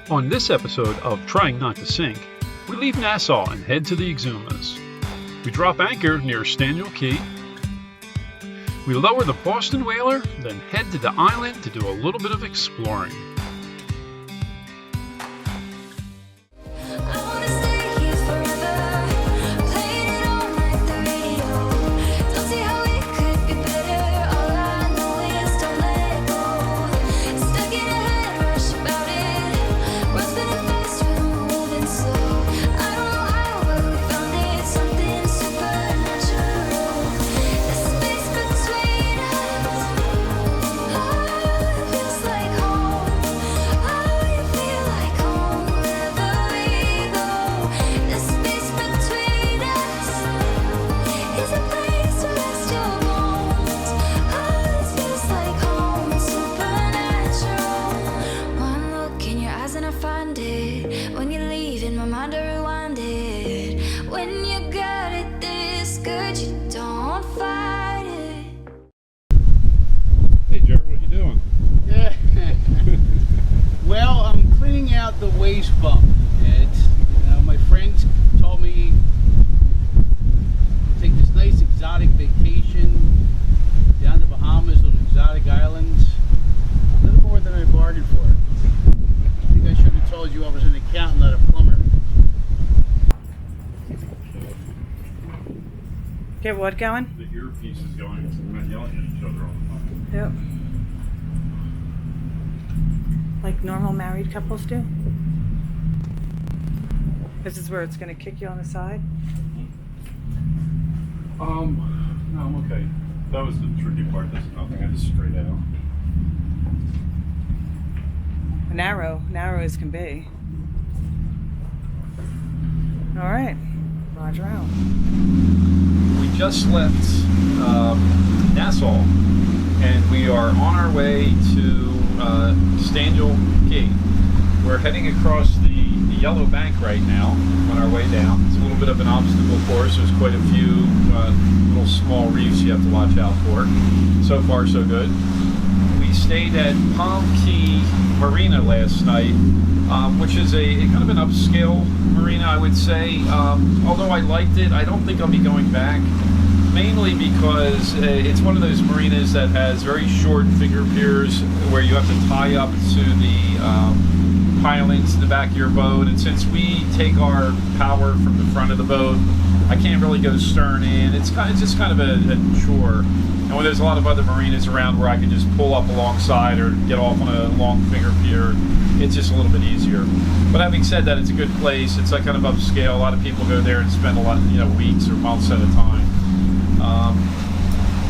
On this episode of Trying Not to Sink, we leave Nassau and head to the Exumas. We drop anchor near Staniel Cay. We lower the Boston whaler, then head to the island to do a little bit of exploring. The waste bump. My friends told me to take this nice exotic vacation down to Bahamas on exotic islands. A little more than I bargained for. I think I should have told you I was an accountant, not a plumber. Get what going? The earpiece is going, so we're not yelling at each other all the time. Yep. Like normal married couples do? This is where it's going to kick you on the side? No, I'm okay. That was the tricky part. This is nothing. I just straight out. Narrow as can be. All right, roger out. We just left Nassau, and we are on our way to Staniel Cay. We're heading across the yellow bank right now on our way down. It's a little bit of an obstacle course. There's quite a few little small reefs you have to watch out for. So far, so good. We stayed at Palm Key Marina last night, which is a kind of an upscale marina, I would say. Although I liked it, I don't think I'll be going back. Mainly because it's one of those marinas that has very short finger piers where you have to tie up to the pilings in the back of your boat, and since we take our power from the front of the boat, I can't really go stern in. It's just kind of a chore. And when there's a lot of other marinas around where I can just pull up alongside or get off on a long finger pier, it's just a little bit easier. But having said that, it's a good place. It's like kind of upscale. A lot of people go there and spend a lot, weeks or months at a time.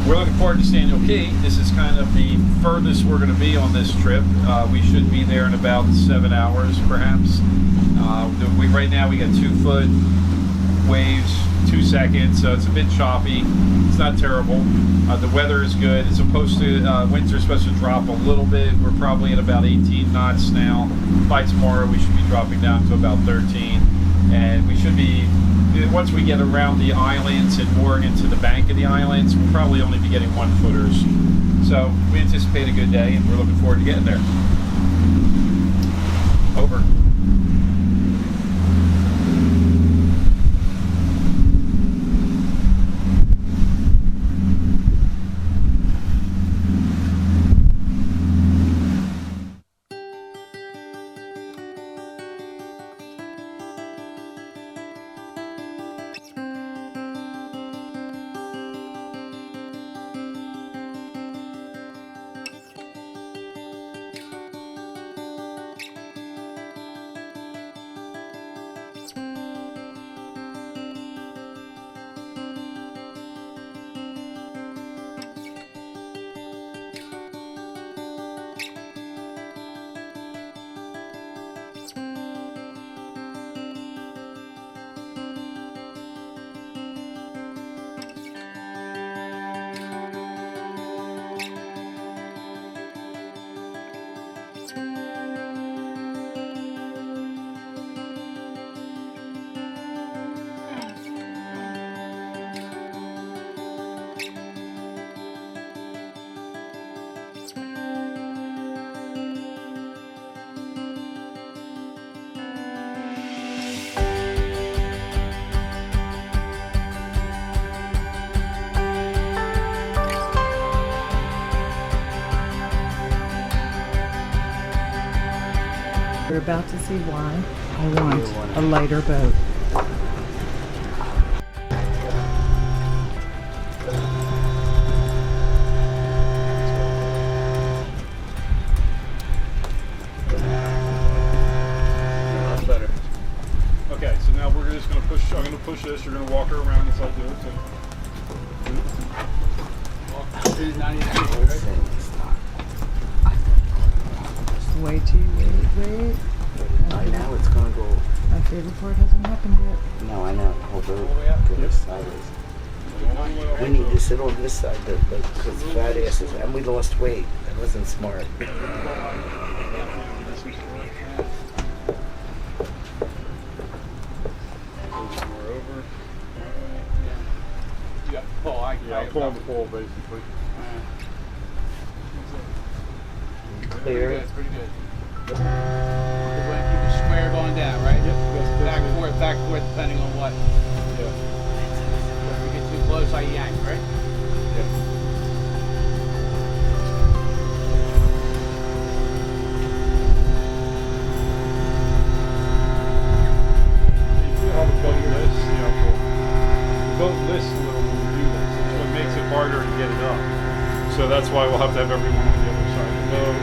We're looking forward to Staniel Cay. This is kind of the furthest we're going to be on this trip. We should be there in about 7 hours, perhaps. Right now we got 2-foot waves, 2 seconds, so it's a bit choppy. It's not terrible. The weather is good. It's supposed to, winter's supposed to drop a little bit. We're probably at about 18 knots now. By tomorrow we should be dropping down to about 13. And we should be, once we get around the islands and more into the bank of the islands, we'll probably only be getting 1-footers. So we anticipate a good day, and we're looking forward to getting there. Over. You're about to see why I want a lighter boat. That's better. Okay, so now we're just gonna push. I'm gonna push this. You're gonna walk her around as I do it. It's not even equal, right? Wait till you wait. Right now it's gonna go. My favorite part hasn't happened yet. No, I know. Hold All the way up? on. Go sideways. We need to sit on this side, because fat asses, and we lost weight. That wasn't smart. Yeah. Oh, I pull on the pole basically. Clear. Pretty good. We're going to keep it square going down, right? Yep. Back forth, depending on what. Yeah. If we get too close, I yank, right? Yeah. You feel how the boat lists, you know, the boat lists a little when we do this. It's what makes it harder to get it up. So that's why we'll have to have everyone on the other side of the boat.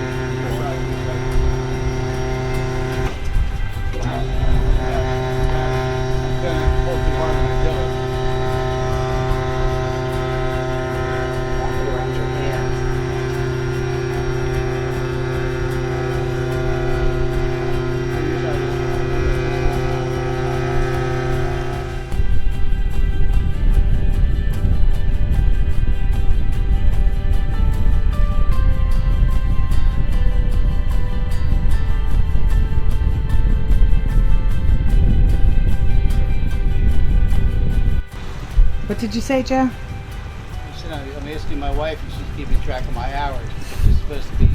Around your hands. What did you say, Joe? I'm asking my wife if she's keeping track of my hours. This is supposed to be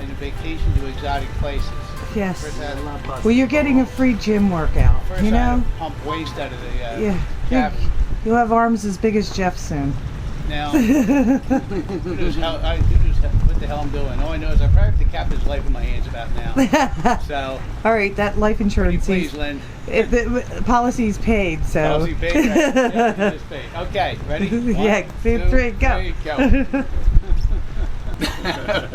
in a vacation to exotic places. Yes. First I had to- Well, you're getting a free gym workout. first You I had know? to pump waste out of the Yeah. cabin. You'll have arms as big as Jeff soon. Now, who knows what the hell I'm doing? All I know is I probably have the captain's life in my hands about now. So, All right, that life pretty insurance please, Lynn. the policy's paid, so. Policy paid, right? Yeah, it is paid. Okay, ready? Yeah, two, three, go. go.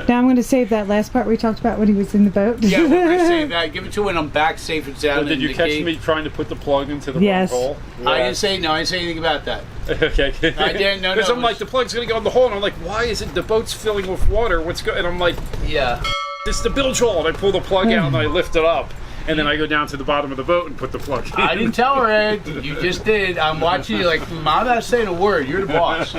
Now I'm going to save that last part we talked about when he was in the boat. Yeah, we're going to save that. Give it to when I'm back safe and sound. Did in you the catch gate. me trying to put the plug into the Yes. hole? I didn't say anything about that. Okay. I didn't, no, Because no, I'm it like, was- the plug's gonna go in the hole, and I'm like, why is it the boat's filling with water? What's going? And I'm like, Yeah. it's the bilge hole, and I pull the plug out and I lift it up, and then I go down to the bottom of the boat and put the plug in. I didn't tell her, Ed. You just did. I'm watching you like, I'm not saying a word. You're the boss.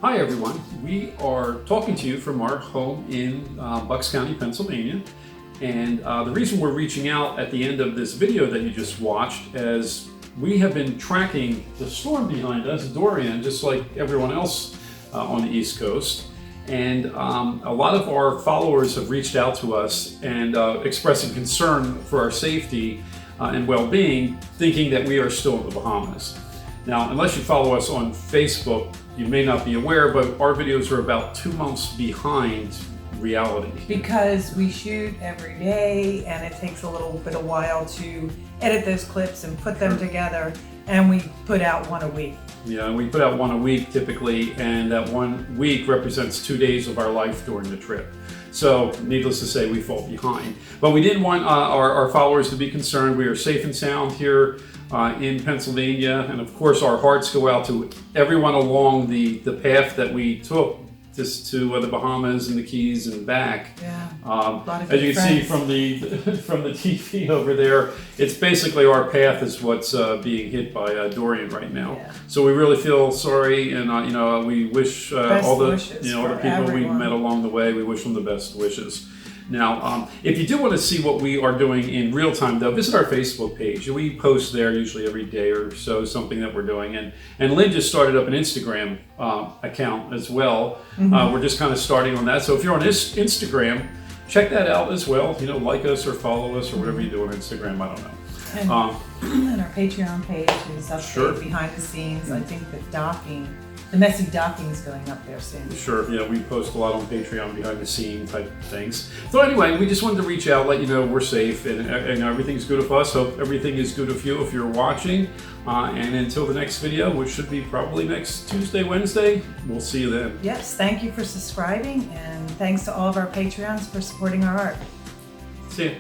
Hi everyone, we are talking to you from our home in Bucks County, Pennsylvania. And the reason we're reaching out at the end of this video that you just watched is we have been tracking the storm behind us, Dorian, just like everyone else on the East Coast. And a lot of our followers have reached out to us and expressing concern for our safety and well-being, thinking that we are still in the Bahamas. Now, unless you follow us on Facebook, you may not be aware, but our videos are about 2 months behind reality. Because we shoot every day and it takes a little bit of while to edit those clips and put them together, and we put out one a week. Yeah, we put out one a week typically, and that 1 week represents 2 days of our life during the trip. So needless to say, we fall behind. But we didn't want our followers to be concerned. We are safe and sound here in Pennsylvania, and of course our hearts go out to everyone along the path that we took just to the Bahamas and the Keys and back. Yeah, as you can see from the TV over there, it's basically our path is what's being hit by Dorian right now. Yeah. So we really feel sorry, and we wish all the all the people we met along the way. We wish them the best wishes. Now, if you do want to see what we are doing in real time, though, visit our Facebook page. We post there usually every day or so something that we're doing. And Lynn just started up an Instagram account as well. We're just kind of starting on that. So if you're on Instagram, check that out as well. Like us or follow us or whatever you do on Instagram. I don't know. And our Patreon page is updated behind the scenes. I think the messy docking is going up there soon. Sure, yeah, we post a lot on Patreon behind the scene type things. So anyway, we just wanted to reach out, let you know we're safe and everything's good with us. Hope everything is good with you if you're watching. And until the next video, which should be probably next Tuesday, Wednesday, we'll see you then. Yes, thank you for subscribing, and thanks to all of our Patreons for supporting our art. See you.